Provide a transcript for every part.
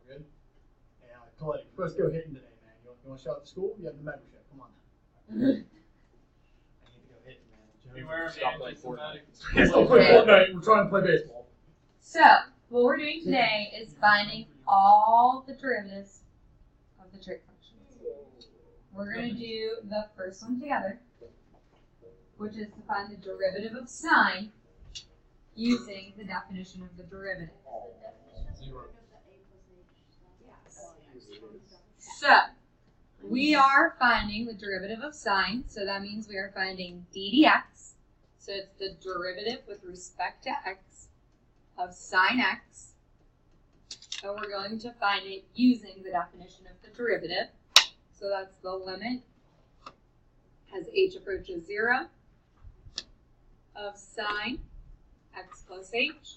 Good? Yeah, Clay, we're supposed to go hitting today, man. You want to show up to school? You have the membership. Come on now. I need to go hitting, man. Beware of anti-Semitic. Stop playing Fortnite. We're trying to play baseball. So, what we're doing today is finding all the derivatives of the trig functions. We're going to do the first one together, which is to find the derivative of sine using the definition of the derivative. So, we are finding the derivative of sine, so that means we are finding d dx. So it's the derivative with respect to x of sine x. And we're going to find it using the definition of the derivative. So that's the limit as h approaches 0 of sine x plus h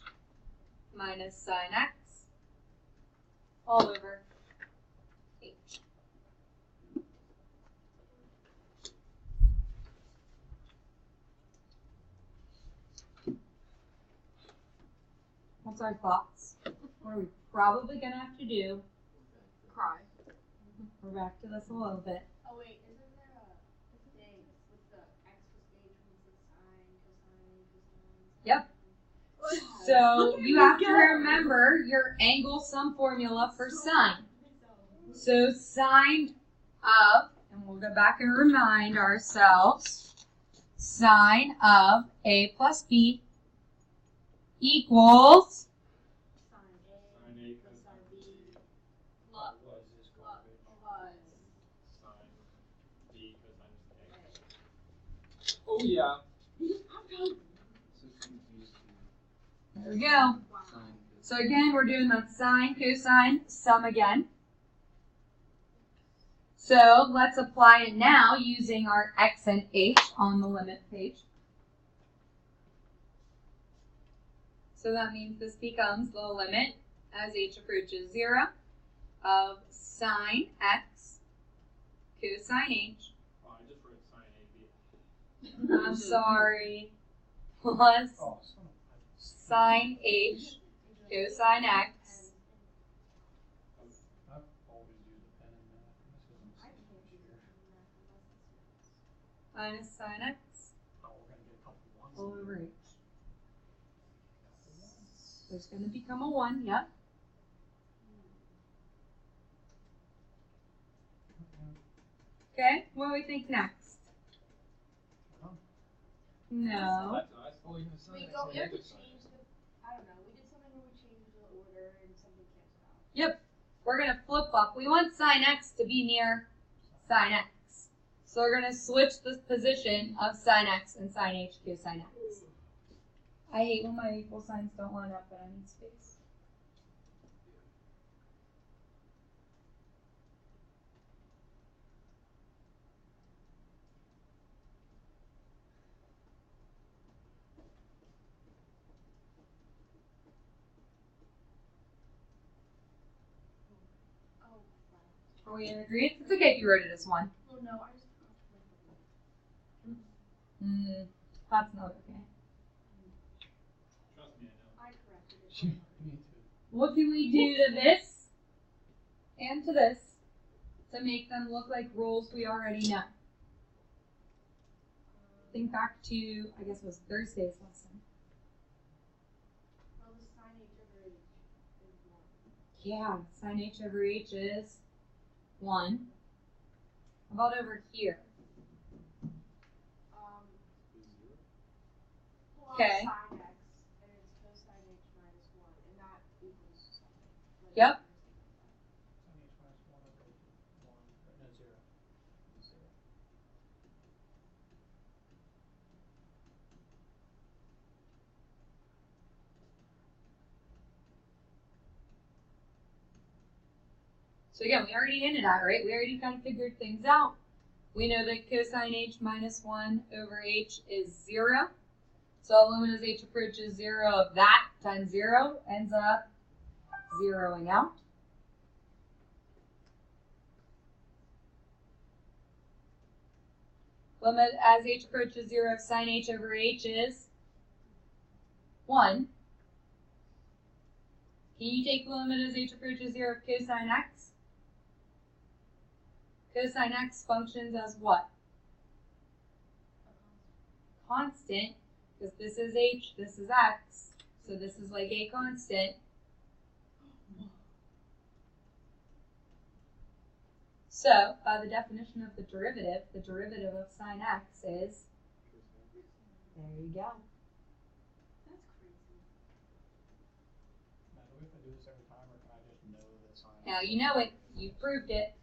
minus sine x all over h. What's our thoughts? What are we probably going to have to do? Cry. We're back to this a little bit. Oh wait, isn't there a thing with the x plus h with the sine, cosine? Yep. So you have to remember your angle sum formula for sine. So sine of, and we'll go back and remind ourselves, sine of a plus b equals Sine A plus sine B Plus plus Oh yeah. There we go. So again, we're doing that sine, cosine, sum again. So let's apply it now using our x and h on the limit page. So that means this becomes the limit as h approaches 0 of sine x cosine h. Oh, I just wrote sine AB. I'm sorry. Plus sine h cosine x I've always used a pen in math. minus sine x Oh, we're going to get a couple ones. all over h. There's going to become a 1, yep. Okay, what do we think next? No. That's nice. Oh, you have Wait, don't we have to change the, I don't know, we did something where we changed the order and something canceled out. Yep, we're going to flip-flop. We want sine x to be near sine x. So we're going to switch the position of sine x and sine h cosine x. I hate when my equal signs don't line up, but I need space. Oh, Are we in agreement? It's okay if you wrote it as 1. well, no, I just That's not okay. Trust me, I know. I corrected it. Me too. What can we do to this and to this to make them look like rules we already know? Think back to, I guess it was Thursday's lesson. Well, the sine h over h is 1. Yeah, sine h over h is 1. How about over here? Plus Okay. sine x, and it's cosine h minus 1, and that equals something. Like, Yep. So again, we already hinted at, right? We already kind of figured things out. We know that cosine h minus 1 over h is 0. So the limit as h approaches 0 of that times 0 ends up zeroing out. Limit as h approaches 0 of sine h over h is 1. Can you take the limit as h approaches 0 of cosine x? Cosine x functions as what? Constant, because this is h, this is x, so this is like a constant. So, by the definition of the derivative of sine x is, there you go. That's crazy. Now, do we have to do this every time, or can I just know the sign? Now you know it, you proved it,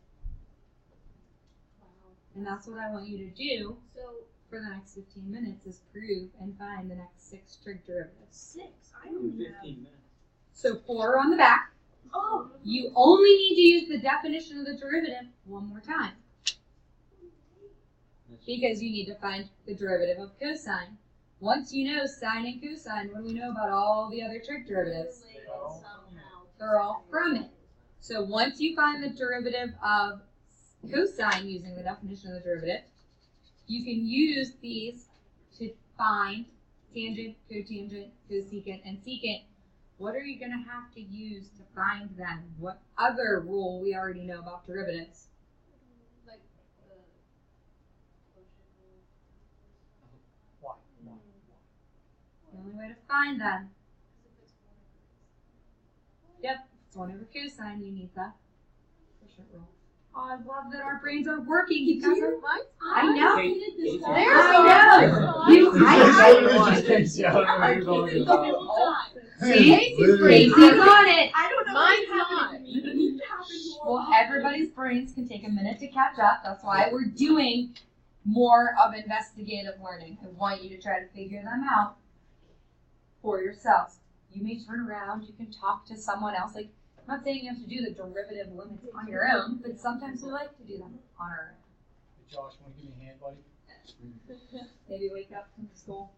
Wow. and that's what I want you to do So for the next 15 minutes is prove and find the next 6 trig derivatives. 6. I In don't 15 have. minutes. So 4 on the back. Oh. You only need to use the definition of the derivative one more time because you need to find the derivative of cosine. Once you know sine and cosine, what do we know about all the other trig derivatives? Related somehow. They're all from it. So once you find the derivative of cosine using the definition of the derivative, you can use these to find tangent, cotangent, cosecant, and secant. What are you going to have to use to find them? What other rule we already know about derivatives? Like the quotient rule. Why? The only way to find them. Because if it's 1 over Yep, if it's 1 over cosine, you need the quotient rule. Oh, I love that our brains are working. You guys are. I know. There's I know. You, I Casey, I don't know what you're talking about. See? Literally. Casey's on it. I don't know. Mine's not. Well, everybody's brains can take a minute to catch up. That's why we're doing more of investigative learning. I want you to try to figure them out for yourselves. You may turn around. You can talk to someone else. Like, I'm not saying you have to do the derivative limits on your own, but sometimes we like to do them on our own. Hey, Josh, want to give me a hand, buddy? Maybe wake up from school.